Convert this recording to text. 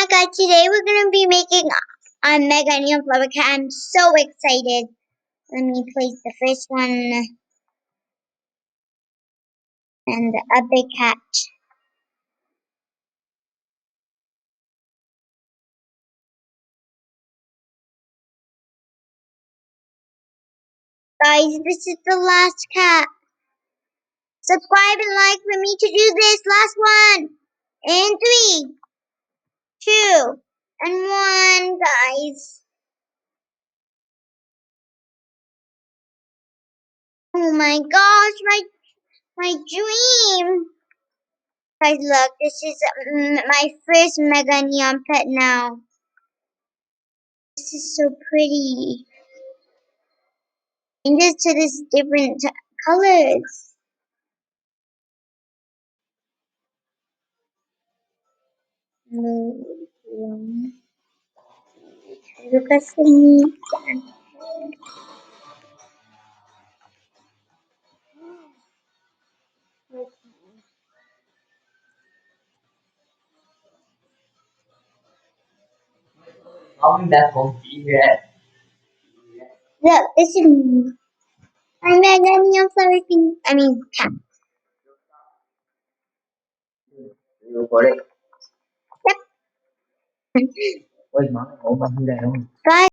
Hi guys, today we're gonna be making a mega neon flower cat. I'm so excited. Let me place the first one and a big cat. Guys, this is the last cat. Subscribe and like for me to do this last one. In 3, 2, and 1, guys. Oh my gosh, my dream. Guys, look, this is my first mega neon pet now. This is so pretty. Changes to this different colors. Lucas ini Ông đã không chỉ về look, this is me. I'm Megan flower I mean cat. nhiều của đây. Yep. Ôi má, ủa mà như này không? Bye.